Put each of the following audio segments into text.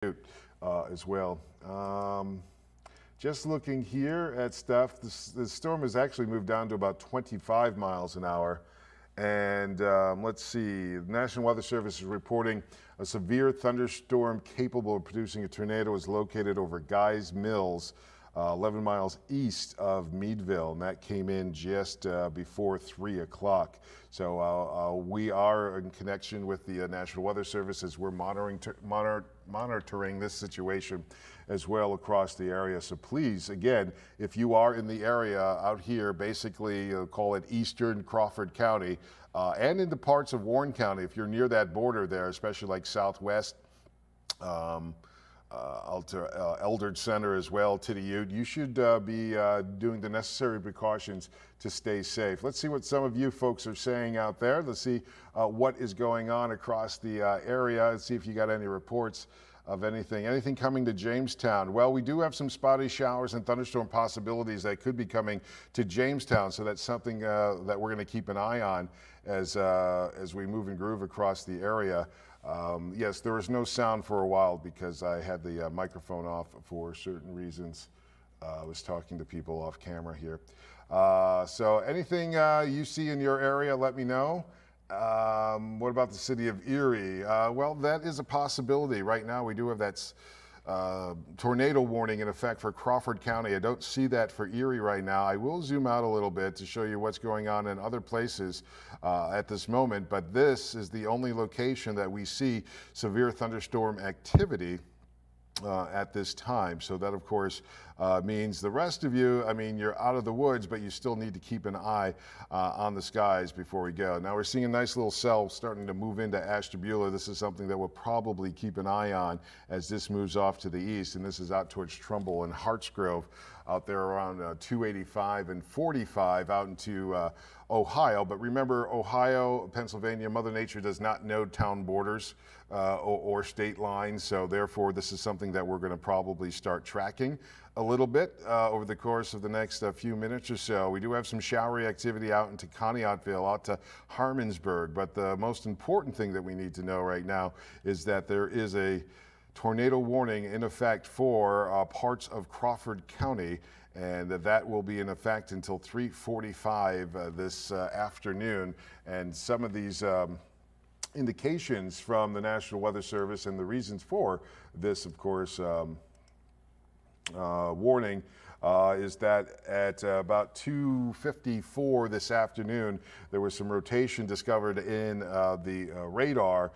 as well. Just looking here at stuff, the storm has actually moved down to about 25 miles an hour. And let's see, the National Weather Service is reporting a severe thunderstorm capable of producing a tornado is located over Guys Mills, 11 miles east of Meadville, and that came in just before 3 o'clock. So we are in connection with the National Weather Service as we're monitoring this situation as well across the area. So please, again, if you are in the area out here, basically call it Eastern Crawford County, and into parts of Warren County, if you're near that border there, especially like Southwest, Eldred Center as well, Tidiute, you should be doing the necessary precautions to stay safe. Let's see what some of you folks are saying out there. Let's see what is going on across the area and see if you got any reports of anything coming to Jamestown. Well, we do have some spotty showers and thunderstorm possibilities that could be coming to Jamestown, so that's something that we're going to keep an eye on as we move and groove across the area. Yes, there was no sound for a while because I had the microphone off for certain reasons. I was talking to people off camera here. So anything you see in your area, let me know. What about the city of Erie? Well, that is a possibility. Right now, we do have that tornado warning in effect for Crawford County. I don't see that for Erie right now. I will zoom out a little bit to show you what's going on in other places at this moment, but this is the only location that we see severe thunderstorm activity at this time. So that, of course, means the rest of you, I mean, you're out of the woods, but you still need to keep an eye on the skies before we go. Now we're seeing a nice little cell starting to move into Ashtabula. This is something that we'll probably keep an eye on as this moves off to the east, and this is out towards Trumbull and Hartsgrove, out there around 285 and 45 out into Ohio. But remember, Ohio, Pennsylvania, Mother Nature does not know town borders or state lines, so therefore this is something that we're going to probably start tracking a little bit over the course of the next few minutes or so. We do have some showery activity out into Conneautville, out to Harmonsburg, but the most important thing that we need to know right now is that there is a tornado warning in effect for parts of Crawford County, and that will be in effect until 3:45 this afternoon. And some of these indications from the National Weather Service and the reasons for this, of course, warning is that at about 2:54 this afternoon, there was some rotation discovered in the radar.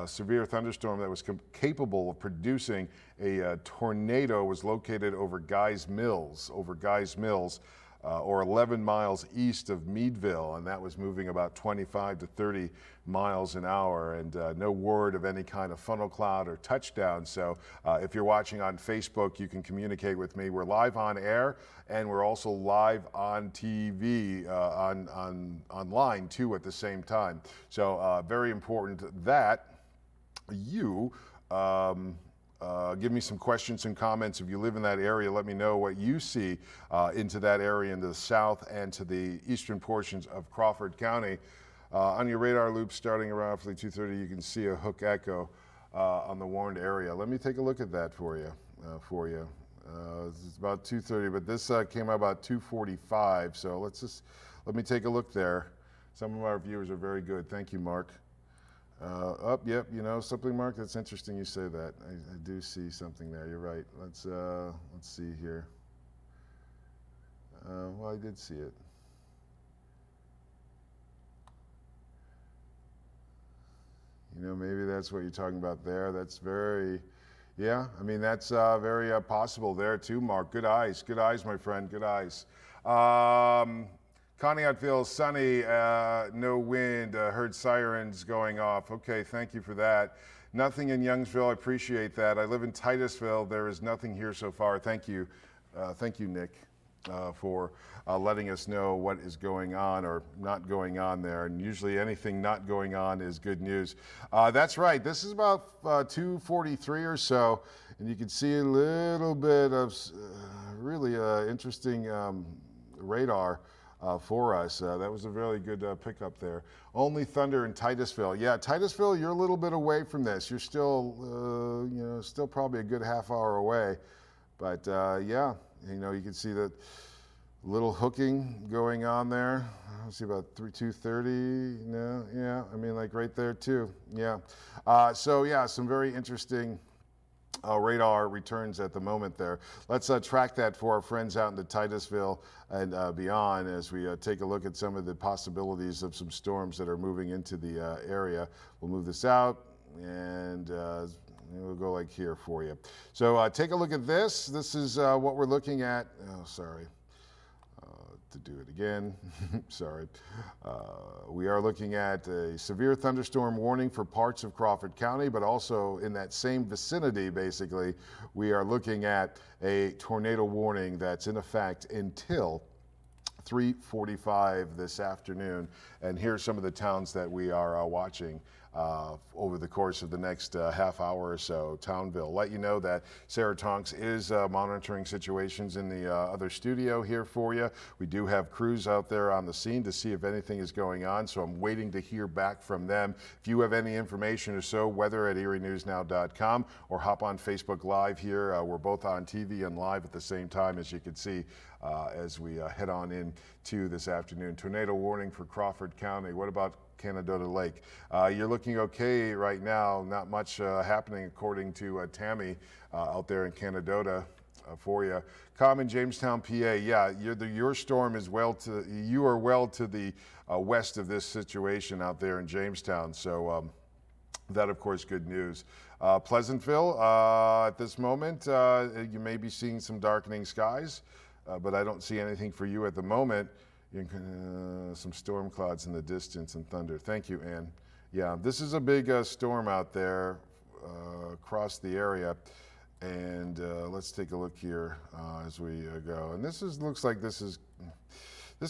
Severe thunderstorm that was capable of producing a tornado was located over Guys Mills, or 11 miles east of Meadville, and that was moving about 25 to 30 miles an hour, and no word of any kind of funnel cloud or touchdown. So if you're watching on Facebook, you can communicate with me. We're live on air, and we're also live on TV, online too at the same time. So very important that you give me some questions and comments. If you live in that area, let me know what you see into that area, into the south and to the eastern portions of Crawford County. On your radar loop starting around roughly 2:30, you can see a hook echo on the warned area. Let me take a look at that for you. It's about 2:30, but this came out about 2:45, so let me take a look there. Some of our viewers are very good. Thank you, Mark. Yep, you know something, Mark? That's interesting you say that. I do see something there. You're right. Let's see here. Well, I did see it. You know, maybe that's what you're talking about there. That's very, yeah, I mean, that's very possible there too, Mark. Good eyes, my friend, good eyes. Conneautville, sunny, no wind, heard sirens going off. Okay, thank you for that. Nothing in Youngsville, I appreciate that. I live in Titusville, there is nothing here so far. Thank you, Nick, for letting us know what is going on or not going on there. And usually anything not going on is good news. That's right, this is about 2:43 or so, and you can see a little bit of really interesting radar for us. That was a really good pickup there. Only thunder in Titusville. Yeah, Titusville, you're a little bit away from this. You're still, still probably a good half hour away. But yeah, you can see that little hooking going on there. Let's see, about 2:30. No, yeah, I mean, like right there too. Yeah. So yeah, some very interesting radar returns at the moment there. Let's track that for our friends out into Titusville and beyond as we take a look at some of the possibilities of some storms that are moving into the area. We'll move this out and we'll go like here for you. So take a look at this. This is what we're looking at. Oh, sorry. To do it again, sorry. We are looking at a severe thunderstorm warning for parts of Crawford County, but also in that same vicinity, basically, we are looking at a tornado warning that's in effect until 3:45 this afternoon. And here's some of the towns that we are watching over the course of the next half hour or so. Townville. Let you know that Sarah Tonks is monitoring situations in the other studio here for you. We do have crews out there on the scene to see if anything is going on, so I'm waiting to hear back from them. If you have any information or so, weather at erienewsnow.com or hop on Facebook Live here. We're both on TV and live at the same time, as you can see, as we head on in to this afternoon. Tornado warning for Crawford County. What about Canadota Lake? You're looking okay right now. Not much happening according to Tammy out there in Canadota for you. Common Jamestown, PA. Yeah, your storm is you are well to the west of this situation out there in Jamestown. So that, of course, good news. Pleasantville, at this moment, you may be seeing some darkening skies, but I don't see anything for you at the moment. Some storm clouds in the distance and thunder. Thank you, Ann. Yeah, this is a big storm out there across the area. And let's take a look here as we go. And looks like this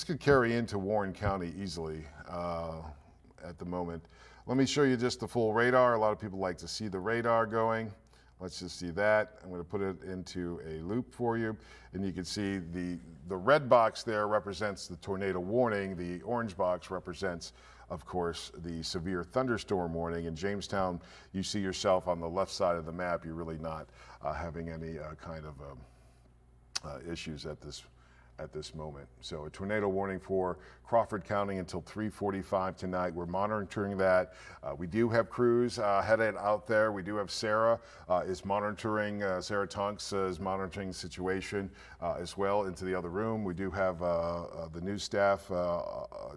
could carry into Warren County easily at the moment. Let me show you just the full radar. A lot of people like to see the radar going. Let's just see that. I'm going to put it into a loop for you. And you can see the red box there represents the tornado warning. The orange box represents, of course, the severe thunderstorm warning. In Jamestown, you see yourself on the left side of the map. You're really not having any kind of issues at this moment. So a tornado warning for Crawford County until 3:45 tonight. We're monitoring that. We do have crews headed out there. We do have Sarah is monitoring, Sarah Tonks is monitoring the situation as well into the other room. We do have the news staff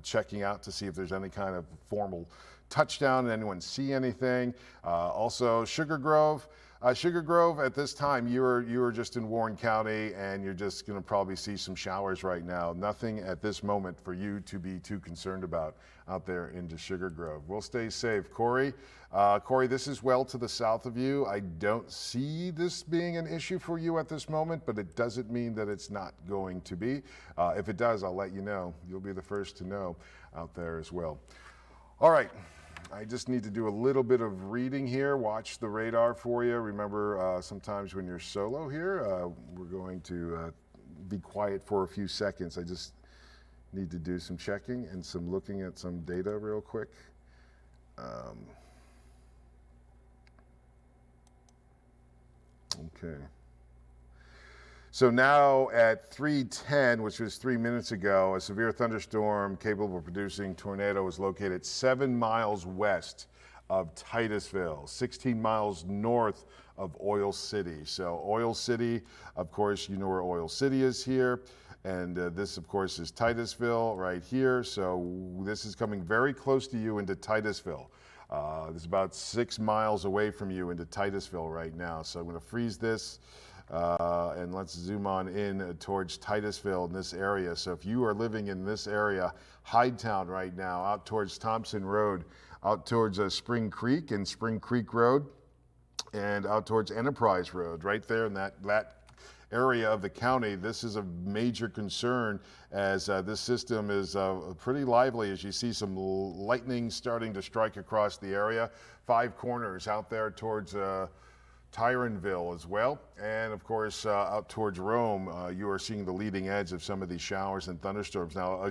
checking out to see if there's any kind of formal touchdown. Anyone see anything? Also Sugar Grove. Sugar Grove, at this time, you are just in Warren County, and you're just going to probably see some showers right now. Nothing at this moment for you to be too concerned about out there into Sugar Grove. We'll stay safe. Corey, this is well to the south of you. I don't see this being an issue for you at this moment, but it doesn't mean that it's not going to be. If it does, I'll let you know. You'll be the first to know out there as well. All right. I just need to do a little bit of reading here. Watch the radar for you. Remember, sometimes when you're solo here, we're going to be quiet for a few seconds. I just need to do some checking and some looking at some data real quick. Okay. So now at 3:10, which was 3 minutes ago, a severe thunderstorm capable of producing tornado is located 7 miles west of Titusville, 16 miles north of Oil City. So Oil City, of course, you know where Oil City is here. And this, of course, is Titusville right here. So this is coming very close to you into Titusville. It's about 6 miles away from you into Titusville right now. So I'm going to freeze this. And let's zoom on in towards Titusville in this area. So if you are living in this area, Hidetown right now, out towards Thompson Road, out towards Spring Creek and Spring Creek Road, and out towards Enterprise Road, right there in that area of the county, this is a major concern as this system is pretty lively as you see some lightning starting to strike across the area. 5 Corners out there towards Tyronville as well. And of course, out towards Rome, you are seeing the leading edge of some of these showers and thunderstorms. Now,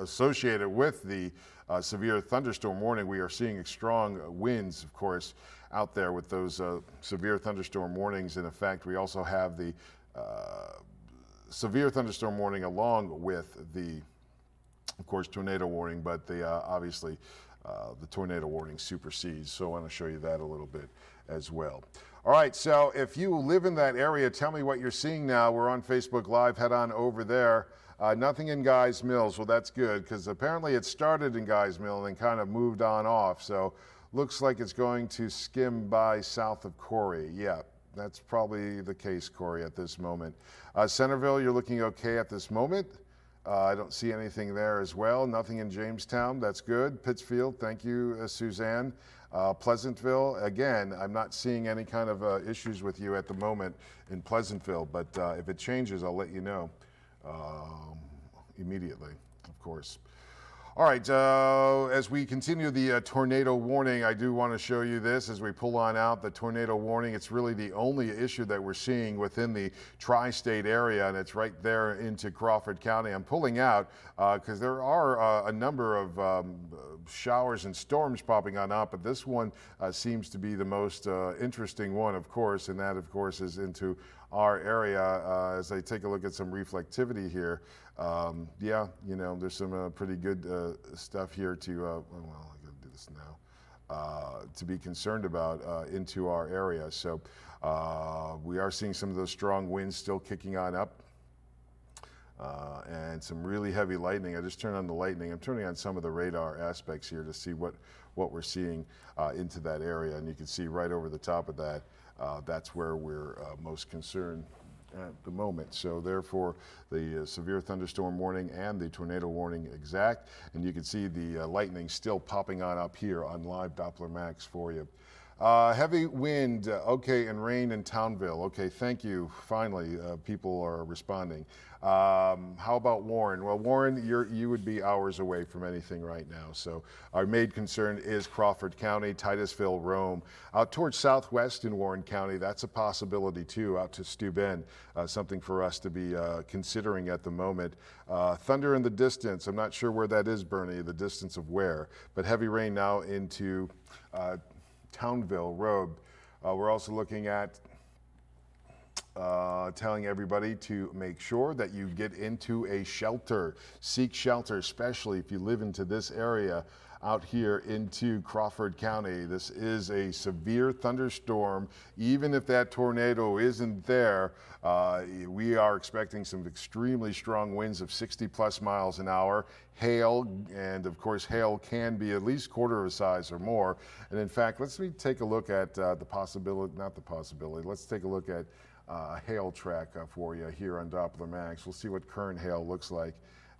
associated with the severe thunderstorm warning, we are seeing strong winds, of course, out there with those severe thunderstorm warnings in effect. We also have the severe thunderstorm warning along with the, of course, tornado warning, but the obviously the tornado warning supersedes. So I want to show you that a little bit as well. All right, so if you live in that area, tell me what you're seeing now. We're on Facebook Live. Head on over there. Nothing in Guys Mills. Well, that's good, because apparently it started in Guys Mill and then kind of moved on off. So looks like it's going to skim by south of Corey. Yeah, that's probably the case, Corey, at this moment. Centerville, you're looking okay at this moment. I don't see anything there as well. Nothing in Jamestown. That's good. Pittsfield, thank you, Suzanne. Pleasantville, again, I'm not seeing any kind of issues with you at the moment in Pleasantville, but if it changes, I'll let you know immediately, of course. All right, as we continue the tornado warning, I do want to show you this as we pull on out the tornado warning. It's really the only issue that we're seeing within the tri-state area, and it's right there into Crawford County. I'm pulling out because there are a number of showers and storms popping on out, but this one seems to be the most interesting one, of course, and that, of course, is into our area. As I take a look at some reflectivity here, yeah, you know, there's some pretty good stuff here to, well, I gotta do this now, to be concerned about into our area. So we are seeing some of those strong winds still kicking on up. And some really heavy lightning. I just turned on the lightning. I'm turning on some of the radar aspects here to see what we're seeing into that area. And you can see right over the top of that, that's where we're most concerned at the moment. So therefore, the severe thunderstorm warning and the tornado warning exact. And you can see the lightning still popping on up here on live Doppler Max for you. Heavy wind, okay, and rain in Townville. Okay, thank you. Finally, people are responding. How about Warren? Well, Warren, you would be hours away from anything right now. So our main concern is Crawford County, Titusville, Rome. Out towards southwest in Warren County, that's a possibility too, out to Steuben, something for us to be considering at the moment. Thunder in the distance, I'm not sure where that is, Bernie, the distance of where, but heavy rain now into Townville Road. We're also looking at telling everybody to make sure that you get into a shelter. Seek shelter, especially if you live into this area out here into Crawford County. This is a severe thunderstorm. Even if that tornado isn't there, we are expecting some extremely strong winds of 60+ miles an hour, hail, and of course hail can be at least quarter of a size or more. And in fact, let's take a look at the possibility, not the possibility, let's take a look at hail track for you here on Doppler Max. We'll see what current hail looks like.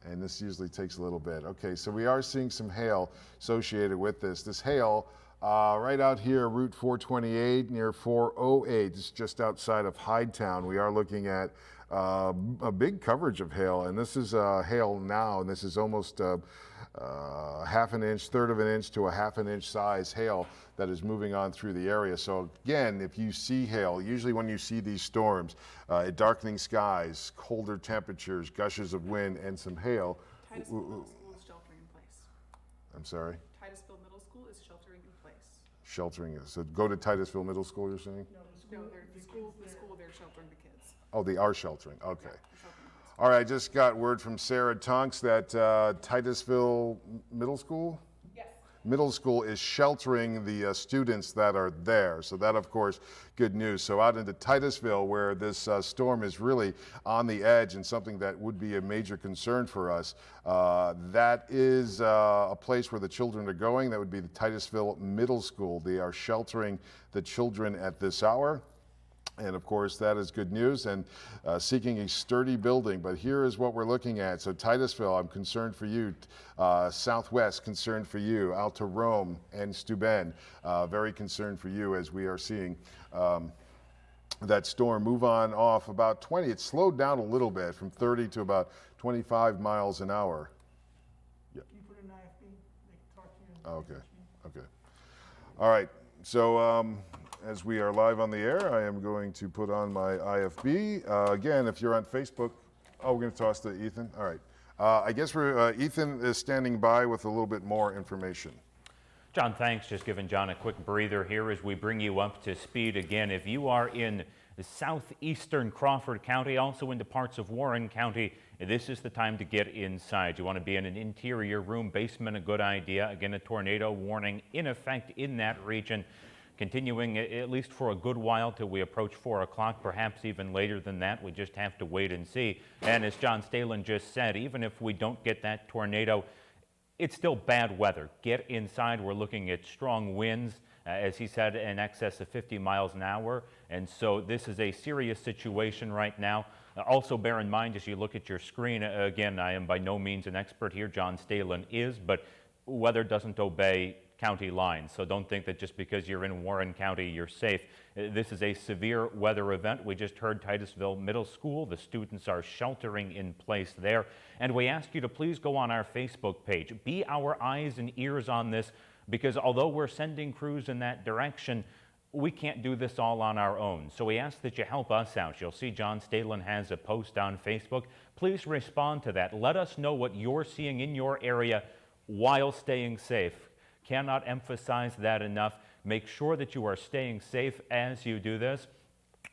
And this usually takes a little bit. Okay, so we are seeing some hail associated with this. This hail right out here, Route 428 near 408, it's just outside of Hydetown. We are looking at a big coverage of hail, and this is hail now, and this is almost half an inch, third of an inch to a half an inch size hail that is moving on through the area. So again, if you see hail, usually when you see these storms, darkening skies, colder temperatures, gushes of wind, and some hail. Titusville Middle School is sheltering in place. I'm sorry? Titusville Middle School is sheltering in place. Sheltering. So go to Titusville Middle School, you're saying? No, the school, they're sheltering the kids. Oh, they are sheltering. Okay. Yeah, they're sheltering in place. All right, I just got word from Sarah Tonks that Titusville Middle School? Yes. Middle school is sheltering the students that are there. So that, of course, good news. So out into Titusville, where this storm is really on the edge and something that would be a major concern for us, that is a place where the children are going. That would be the Titusville Middle School. They are sheltering the children at this hour. And of course, that is good news, and seeking a sturdy building. But here is what we're looking at. So Titusville, I'm concerned for you. Southwest, concerned for you. Out to Rome and Steuben, very concerned for you as we are seeing that storm move on off about 20. It slowed down a little bit from 30 to about 25 miles an hour. Yeah. Can you put in IFB? They can talk to you. Okay. Okay. All right. So as we are live on the air, I am going to put on my IFB. Again, if you're on Facebook, oh, we're going to toss to Ethan. All right. I guess Ethan is standing by with a little bit more information. John, thanks. Just giving John a quick breather here as we bring you up to speed again. If you are in southeastern Crawford County, also into parts of Warren County, this is the time to get inside. You want to be in an interior room, basement, a good idea. Again, a tornado warning in effect in that region, continuing at least for a good while till we approach 4 o'clock, perhaps even later than that. We just have to wait and see. And as John Stalen just said, even if we don't get that tornado, it's still bad weather. Get inside. We're looking at strong winds, as he said, in excess of 50 miles an hour. And so this is a serious situation right now. Also bear in mind as you look at your screen, again, I am by no means an expert here. John Stalen is, but weather doesn't obey county lines. So don't think that just because you're in Warren County, you're safe. This is a severe weather event. We just heard Titusville Middle School. The students are sheltering in place there. And we ask you to please go on our Facebook page. Be our eyes and ears on this, because although we're sending crews in that direction, we can't do this all on our own. So we ask that you help us out. You'll see John Stalen has a post on Facebook. Please respond to that. Let us know what you're seeing in your area while staying safe. Cannot emphasize that enough. Make sure that you are staying safe as you do this.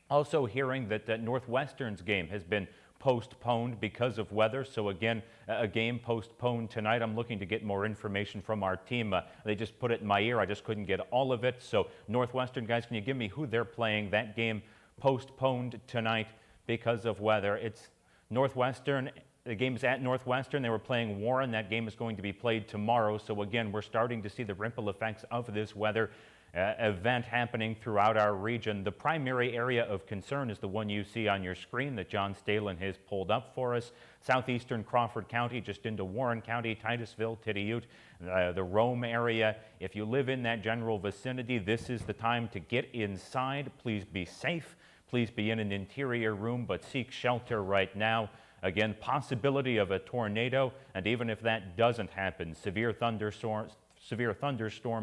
Also hearing that Northwestern's game has been postponed because of weather. So again, a game postponed tonight. I'm looking to get more information from our team. They just put it in my ear. I just couldn't get all of it. So Northwestern, guys, can you give me who they're playing? That game postponed tonight because of weather. It's Northwestern. The game is at Northwestern. They were playing Warren. That game is going to be played tomorrow. So again, we're starting to see the ripple effects of this weather event happening throughout our region. The primary area of concern is the one you see on your screen that John Stalen has pulled up for us. Southeastern Crawford County, just into Warren County, Titusville, Tidiute, the Rome area. If you live in that general vicinity, this is the time to get inside. Please be safe. Please be in an interior room, but seek shelter right now. Again, possibility of a tornado, and even if that doesn't happen, severe thunderstorms,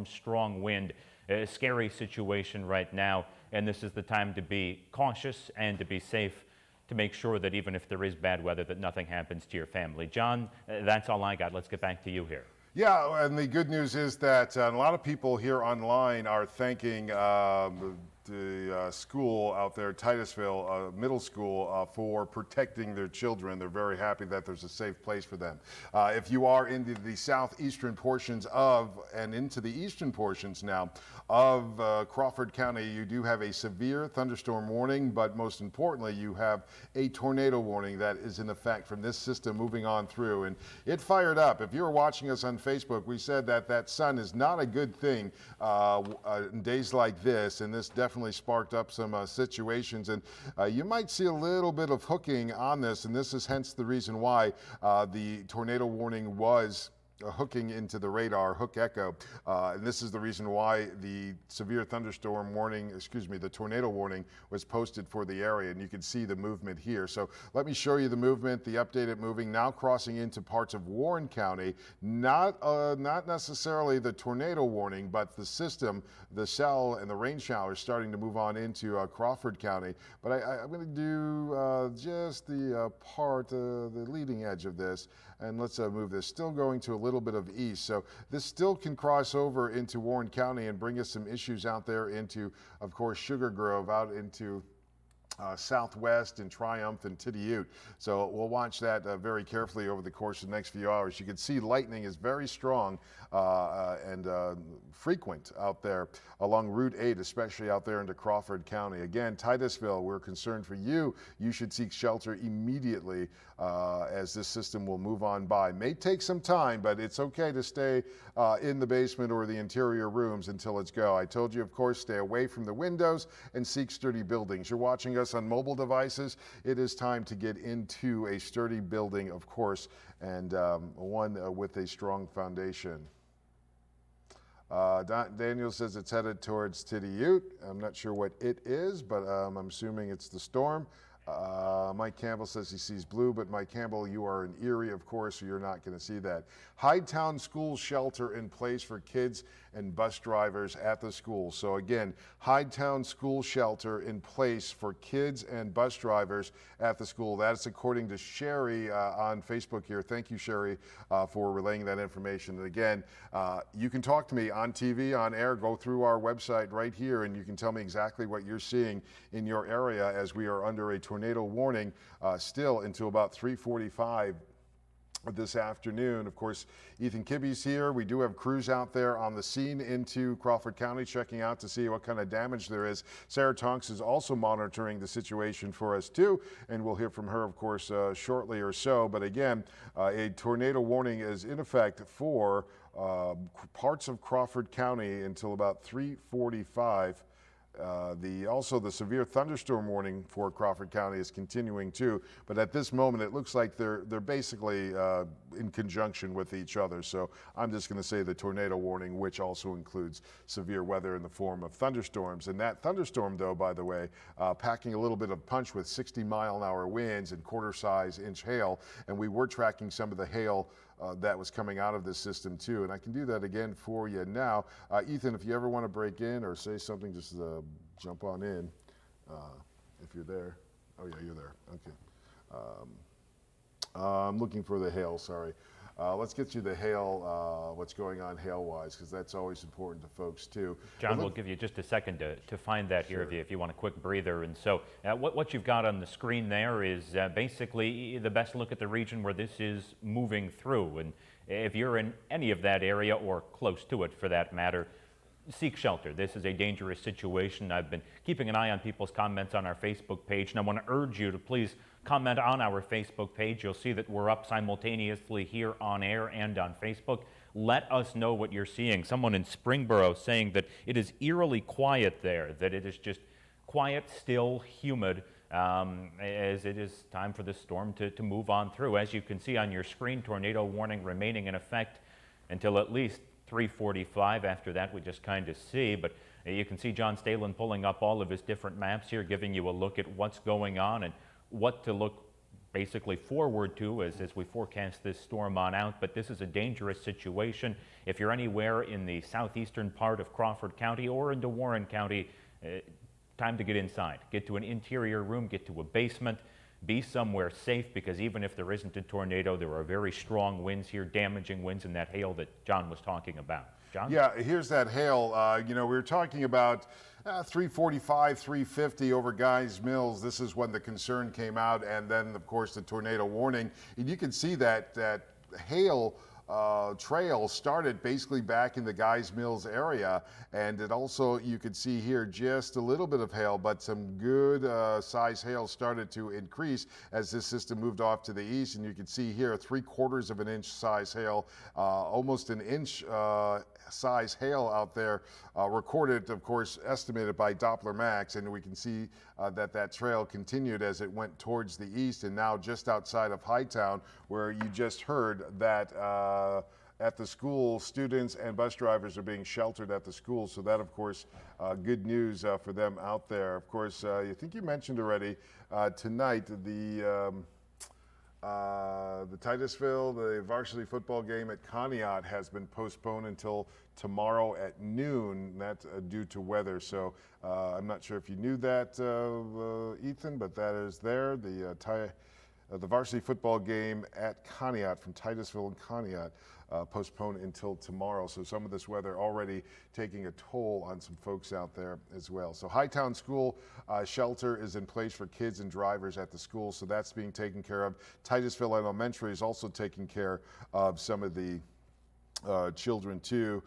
strong wind, a scary situation right now, and this is the time to be cautious and to be safe, to make sure that even if there is bad weather, that nothing happens to your family. John, that's all I got. Let's get back to you here. Yeah, and the good news is that a lot of people here online are thanking the school out there, Titusville Middle School, for protecting their children. They're very happy that there's a safe place for them. If you are into the southeastern portions of, and into the eastern portions now of Crawford County, you do have a severe thunderstorm warning, but most importantly, you have a tornado warning that is in effect from this system moving on through. And it fired up. If you're watching us on Facebook, we said that sun is not a good thing in days like this, and this definitely sparked up some situations, and you might see a little bit of hooking on this, and this is hence the reason why the tornado warning was hooking into the radar, hook echo, and this is the reason why the severe thunderstorm warning, the tornado warning was posted for the area, and you can see the movement here. So let me show you the movement, the updated moving, now crossing into parts of Warren County, not necessarily the tornado warning, but the system, the cell and the rain showers starting to move on into Crawford County. But I'm going to do just the the leading edge of this, and let's move this, still going to a little bit of east. So this still can cross over into Warren County and bring us some issues out there into, of course, Sugar Grove, out into Southwest and Triumph and Tidiute. So we'll watch that very carefully over the course of the next few hours. You can see lightning is very strong and frequent out there along Route 8, especially out there into Crawford County. Again, Titusville, we're concerned for you. You should seek shelter immediately as this system will move on by. May take some time, but it's okay to stay in the basement or the interior rooms until it's go. I told you, of course, stay away from the windows and seek sturdy buildings. You're watching us on mobile devices. It is time to get into a sturdy building, of course, and one with a strong foundation. Daniel says it's headed towards Tidiute. I'm not sure what it is, but I'm assuming it's the storm. Mike Campbell says he sees blue, but Mike Campbell, you are in Erie, of course, so you're not going to see that. Hydetown School Shelter in place for kids and bus drivers at the school. So again, Hydetown School Shelter in place for kids and bus drivers at the school. That's according to Sherry on Facebook here. Thank you, Sherry, for relaying that information. And again, you can talk to me on TV, on air, go through our website right here, and you can tell me exactly what you're seeing in your area as we are under a tornado warning still until about 3:45 this afternoon. Of course, Ethan Kibbe's here. We do have crews out there on the scene into Crawford County checking out to see what kind of damage there is. Sarah Tonks is also monitoring the situation for us too, and we'll hear from her, of course, shortly or so. But again, a tornado warning is in effect for parts of Crawford County until about 3:45. Also the severe thunderstorm warning for Crawford County is continuing too, but at this moment it looks like they're basically in conjunction with each other. So I'm just going to say the tornado warning, which also includes severe weather in the form of thunderstorms. And that thunderstorm, though, by the way, packing a little bit of punch with 60-mile-an-hour winds and quarter-size inch hail, and we were tracking some of the hail that was coming out of this system too, and I can do that again for you now. Ethan, if you ever want to break in or say something, just jump on in if you're there. Oh yeah, you're there. Okay. I'm looking for the hail, sorry. Let's get you the hail, what's going on hail-wise, because that's always important to folks too. John, we'll give you just a second to find that here Sure. if you want a quick breather. And so what you've got on the screen there is basically the best look at the region where this is moving through. And if you're in any of that area or close to it for that matter, seek shelter. This is a dangerous situation. I've been keeping an eye on people's comments on our Facebook page, and I want to urge you to please comment on our Facebook page. You'll see that we're up simultaneously here on air and on Facebook. Let us know what you're seeing. Someone in Springboro saying that it is eerily quiet there, that it is just quiet, still, humid, as it is time for the storm to move on through. As you can see on your screen, tornado warning remaining in effect until at least 3:45. After that, we just kind of see, but you can see John Stalen pulling up all of his different maps here, giving you a look at what's going on and what to look basically forward to as we forecast this storm on out. But this is a dangerous situation. If you're anywhere in the southeastern part of Crawford County or into Warren County, time to get inside. Get to an interior room, get to a basement, be somewhere safe, because even if there isn't a tornado, there are very strong winds here, damaging winds, and that hail that John was talking about. John? Yeah, here's that hail. We were talking about 345, 350 over Guys Mills. This is when the concern came out, and then, of course, the tornado warning. And you can see that hail trail started basically back in the Guys Mills area, and it also, you could see here just a little bit of hail, but some good size hail started to increase as this system moved off to the east. And you can see here 3/4 of an inch size hail, almost an inch size hail out there, recorded, of course, estimated by Doppler Max. And we can see that trail continued as it went towards the east, and now just outside of Hightown, where you just heard that at the school, students and bus drivers are being sheltered at the school. So that, of course, good news for them out there. Of course, I think you mentioned already tonight the Titusville, the varsity football game at Conneaut has been postponed until tomorrow at noon, that's due to weather. So I'm not sure if you knew that, Ethan, but that is there. The varsity football game at Conneaut, from Titusville and Conneaut, postponed until tomorrow. So some of this weather already taking a toll on some folks out there as well. So Hightown School shelter is in place for kids and drivers at the school, so that's being taken care of. Titusville Elementary is also taking care of some of the children too.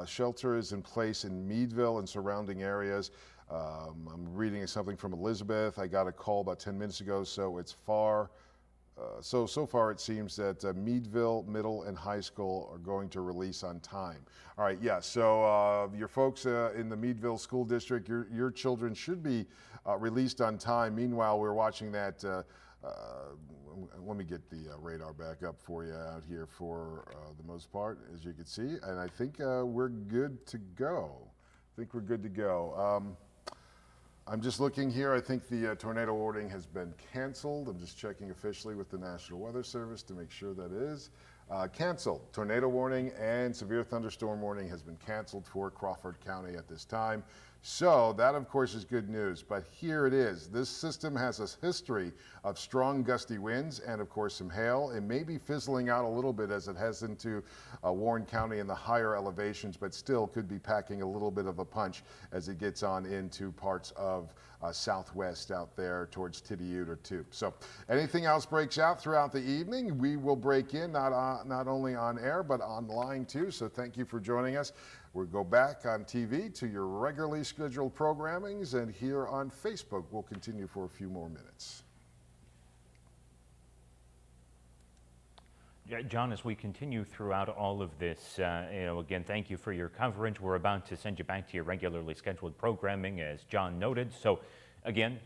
Shelter is in place in Meadville and surrounding areas. I'm reading something from Elizabeth. I got a call about 10 minutes ago, so it's far. So far it seems that Meadville Middle and High School are going to release on time. All right, yeah, so your folks in the Meadville School District, your children should be released on time. Meanwhile, we're watching that. Let me get the radar back up for you out here for the most part, as you can see. And I think we're good to go. I'm just looking here. I think the tornado warning has been canceled. I'm just checking officially with the National Weather Service to make sure that is canceled. Tornado warning and severe thunderstorm warning has been canceled for Crawford County at this time. So that, of course, is good news. But here it is. This system has a history of strong gusty winds and, of course, some hail. It may be fizzling out a little bit as it heads into Warren County in the higher elevations, but still could be packing a little bit of a punch as it gets on into parts of southwest out there towards Titiuta too. So anything else breaks out throughout the evening, we will break in not only on air but online too. So thank you for joining us. We'll go back on TV to your regularly scheduled programmings, and here on Facebook we'll continue for a few more minutes. John, as we continue throughout all of this, again, thank you for your coverage. We're about to send you back to your regularly scheduled programming, as John noted. So, again,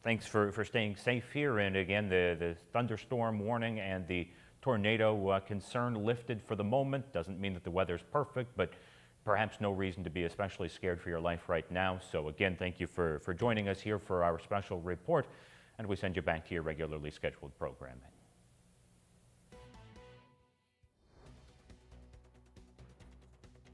thanks for staying safe here. And again, the thunderstorm warning and the tornado concern lifted for the moment. Doesn't mean that the weather's perfect, but perhaps no reason to be especially scared for your life right now. So, again, thank you for joining us here for our special report, and we send you back to your regularly scheduled programming.